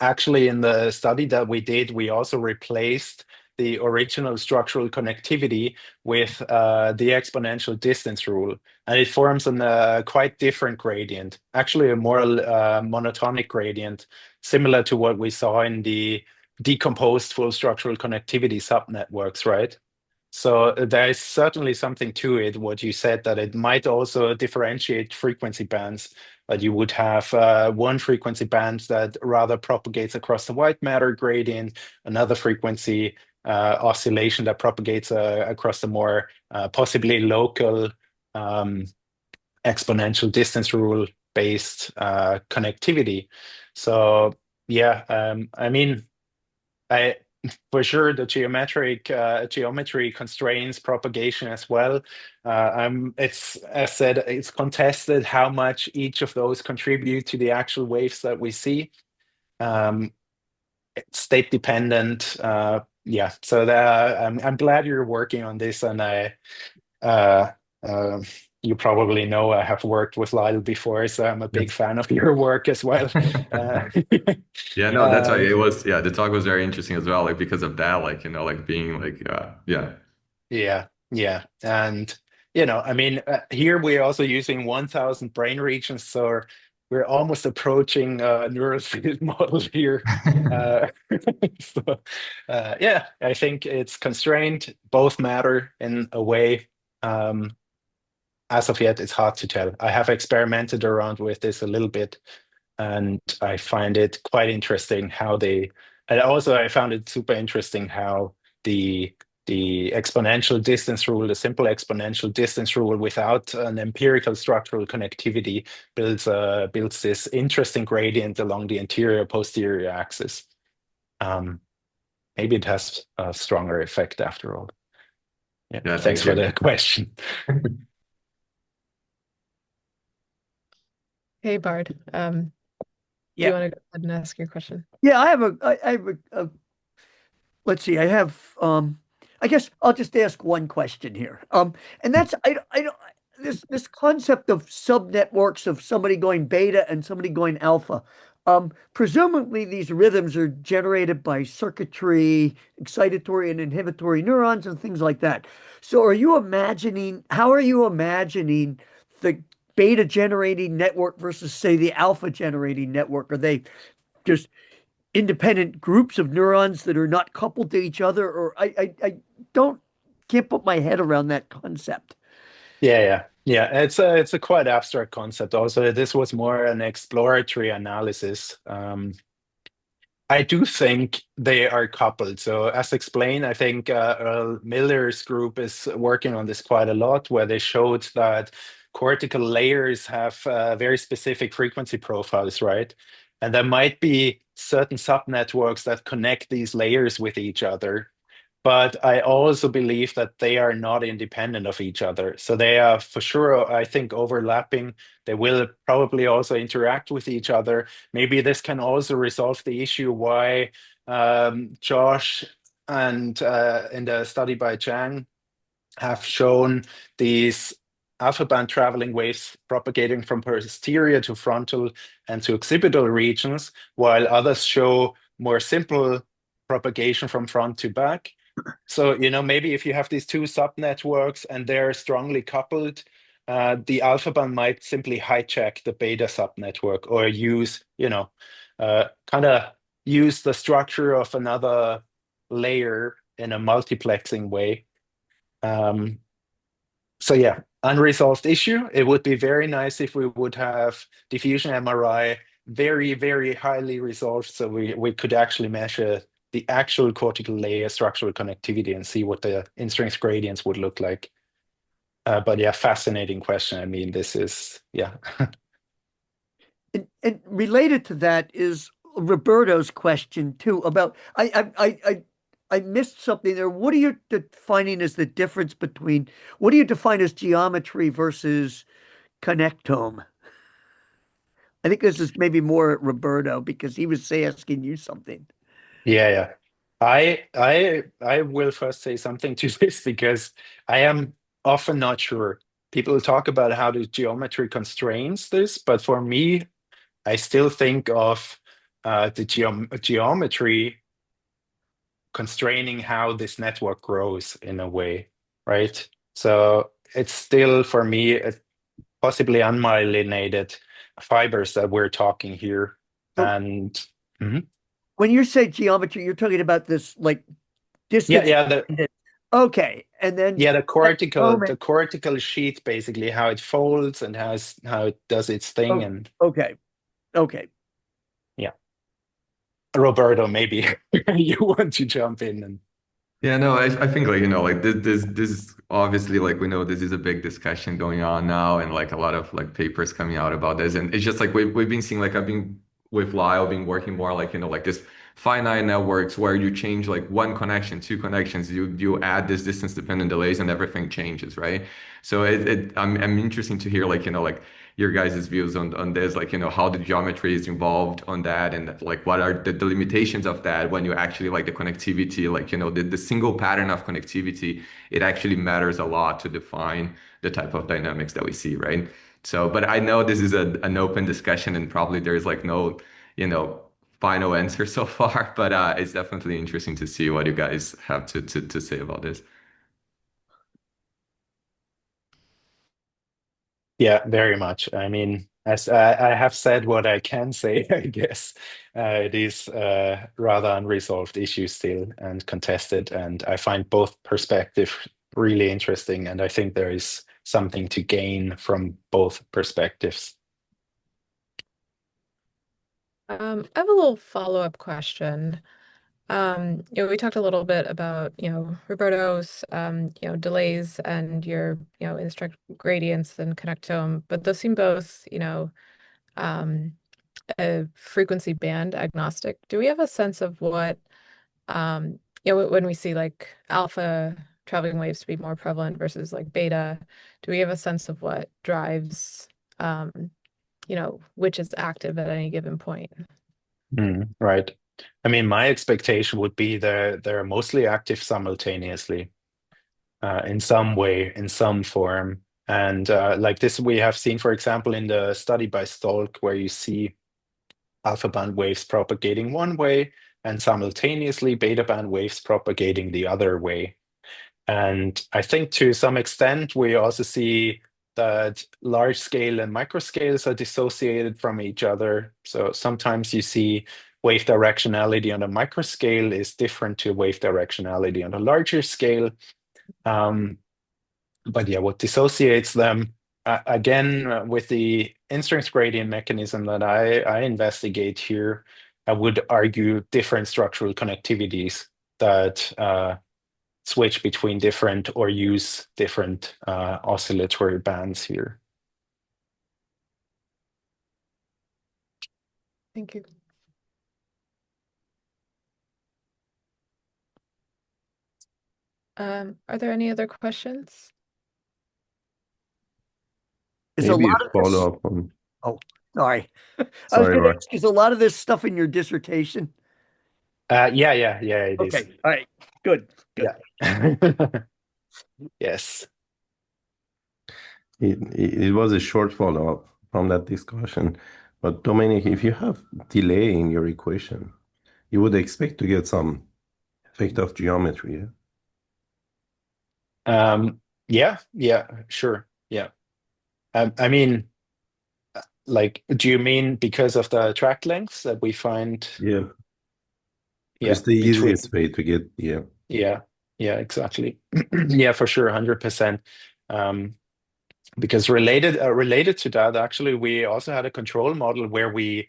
actually, in the study that we did, we also replaced the original structural connectivity with the exponential distance rule, and it forms a quite different gradient, actually a more monotonic gradient, similar to what we saw in the decomposed full structural connectivity subnetworks, right? So there is certainly something to it, what you said, that it might also differentiate frequency bands, that you would have one frequency band that rather propagates across the white matter gradient, another frequency oscillation that propagates across the more possibly local exponential distance rule based connectivity. So yeah, I mean, I for sure the geometry constrains propagation as well. It's, as said, it's contested how much each of those contribute to the actual waves that we see. It's state dependent. Yeah, so I'm glad you're working on this, and uh, uh, you probably know I have worked with Lyle before, so I'm a big Yes. fan of your work as well. Yeah, no, that's why Um, it was. Yeah, the talk was very interesting as well. Like because of that, like like being like, yeah. Yeah, yeah. And, I mean, here we're also using 1,000 brain regions, so we're almost approaching a neural field model here. Uh, so, yeah, I think it's constrained. Both matter in a way. Um, as of yet, it's hard to tell. I have experimented around with this a little bit, and I find it quite interesting how and also I found it super interesting how the exponential distance rule, the simple exponential distance rule without an empirical structural connectivity builds this interesting gradient along the anterior posterior axis. Maybe it has a stronger effect after all. Yeah, Yeah, thanks thank for you. the question. Hey, Bard. Do you Yeah. want to go ahead and ask your question? Yeah, I have let's see, I guess I'll just ask one question here. And that's I don't this concept of subnetworks of somebody going beta and somebody going alpha. Presumably these rhythms are generated by circuitry, excitatory and inhibitory neurons and things like that. So how are you imagining the beta generating network versus say the alpha generating network? Are they just independent groups of neurons that are not coupled to each other? Or I don't can't put my head around that concept. Yeah. It's a quite abstract concept. Also, this was more an exploratory analysis. I do think they are coupled. So, as explained, I think Earl Miller's group is working on this quite a lot, where they showed that cortical layers have very specific frequency profiles, right? And there might be certain subnetworks that connect these layers with each other. But I also believe that they are not independent of each other. So they are for sure, I think, overlapping. They will probably also interact with each other. Maybe this can also resolve the issue why Josh and in the study by Chang have shown these alpha band traveling waves propagating from posterior to frontal and to occipital regions, while others show more simple propagation from front to back. So, maybe if you have these two subnetworks and they're strongly coupled, the alpha band might simply hijack the beta subnetwork or kind of use the structure of another layer in a multiplexing way. So yeah, unresolved issue. It would be very nice if we would have diffusion MRI very, very highly resolved, so we could actually measure the actual cortical layer structural connectivity and see what the in-strength gradients would look like. But yeah, fascinating question. I mean, this is, yeah. And related to that is Roberto's question too about I missed something there. What are you defining as the difference between what do you define as geometry versus connectome? I think this is maybe more Roberto because he was asking you something. Yeah. I will first say something to this because I am often not sure. People talk about how the geometry constrains this, but for me, I still think of the geometry constraining how this network grows in a way, right? So it's still for me possibly unmyelinated fibers that we're talking here. So And mhm. when you say geometry, you're talking about this like Yeah, distance yeah, dependent Okay, and then Yeah, at the moment, the cortical sheet, basically how it folds and how it does its thing. oh, And okay, okay. yeah, Roberto, maybe you want to jump in and Yeah, no, I think like, like this obviously like we know this is a big discussion going on now and like a lot of like papers coming out about this. And it's just like we've been seeing like I've been with Lyle been working more like, like this finite networks where you change like one connection, two connections, you add this distance dependent delays and everything changes, right? So I'm interested to hear like, like your guys' views on this, like, how the geometry is involved on that and like what are the limitations of that when you actually like the connectivity, like, the single pattern of connectivity, it actually matters a lot to define the type of dynamics that we see, right? So, but I know this is an open discussion and probably there's like no, final answer so far, but it's definitely interesting to see what you guys have to say about this. yeah, very much. I mean, as I have said what I can say, I guess it is rather unresolved issue still and contested, and I find both perspectives really interesting, and I think there is something to gain from both perspectives. I have a little follow-up question. We talked a little bit about, Roberto's, delays and your, instruct gradients and connectome, but those seem both, um, a frequency band agnostic. Do we have a sense of what, when we see like alpha traveling waves to be more prevalent versus like beta, do we have a sense of what drives, which is active at any given point? Right. I mean, my expectation would be they're mostly active simultaneously, in some way, in some form. And like this, we have seen, for example, in the study by Stolk, where you see alpha band waves propagating one way and simultaneously beta band waves propagating the other way. And I think to some extent, we also see that large scale and micro scales are dissociated from each other. So sometimes you see wave directionality on a micro scale is different to wave directionality on a larger scale. But yeah, what dissociates them, again, with the instance gradient mechanism that I investigate here, I would argue different structural connectivities that switch between different or use different oscillatory bands here. Thank you. Are there any other questions? Is a Maybe a lot of this, follow-up on. oh, sorry. I was Sorry, going to Roy. ask, is a lot of this stuff in your dissertation? Yeah, it is. Okay, all right, good. Yeah. Yes. It was a short follow-up from that discussion. But Dominic, if you have delay in your equation, you would expect to get some effect of geometry. Yeah, sure. Yeah. I mean, like, do you mean because of the track lengths that we find? Yeah. Yeah, It's the between. easiest way to get, yeah. Yeah, exactly. Yeah, for sure, 100%. Because related to that, actually, we also had a control model where we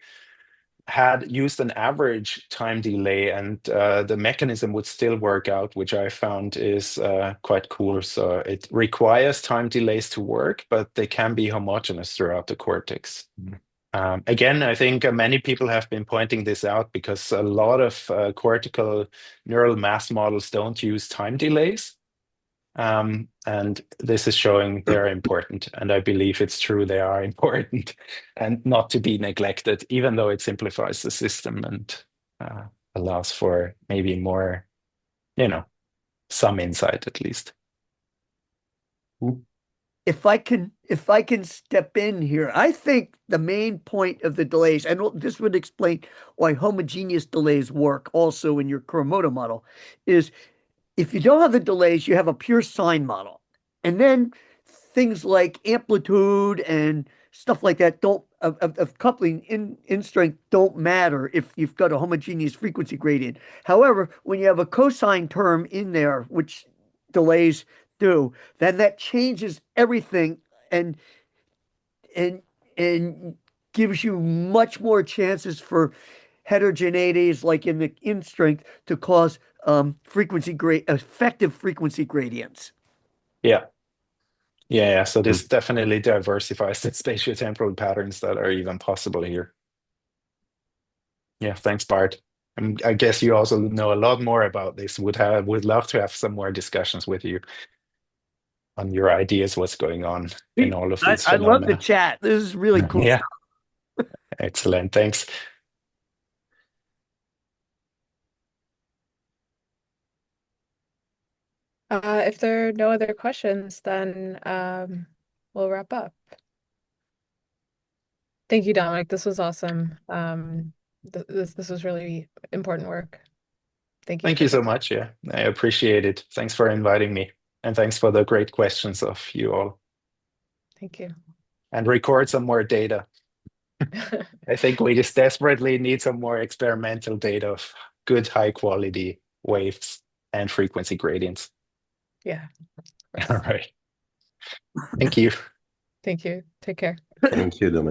had used an average time delay, and the mechanism would still work out, which I found is quite cool. So it requires time delays to work, but they can be homogeneous throughout the cortex. Again, I think many people have been pointing this out because a lot of cortical neural mass models don't use time delays. And this is showing they're important. And I believe it's true they are important and not to be neglected, even though it simplifies the system and allows for maybe more, some insight at least. If I can step in here, I think the main point of the delays, and this would explain why homogeneous delays work also in your Kuromoto model, is if you don't have the delays, you have a pure sine model. And then things like amplitude and stuff like that of coupling in strength don't matter if you've got a homogeneous frequency gradient. However, when you have a cosine term in there, which delays do, then that changes everything and and and gives you much more chances for heterogeneities like in the in strength to cause effective frequency gradients. Yeah. Yeah. So this definitely diversifies the spatiotemporal patterns that are even possible here. Yeah, thanks, Bart. I guess you also know a lot more about this. Would love to have some more discussions with you on your ideas, what's going on in all of these I'd love to phenomena. chat. This is really cool Yeah, stuff. excellent. Thanks. If there are no other questions, then we'll wrap up. Thank you, Dominik. This was awesome. This was really important work. Thank you Thank for you so this. much. Yeah, I appreciate it. Thanks for inviting me. And thanks for the great questions of you all. Thank you. And record some more data. I think we just desperately need some more experimental data of good high quality waves and frequency gradients. Yeah. All right. Thank you. Thank you. Take care. Thank you, Dominik.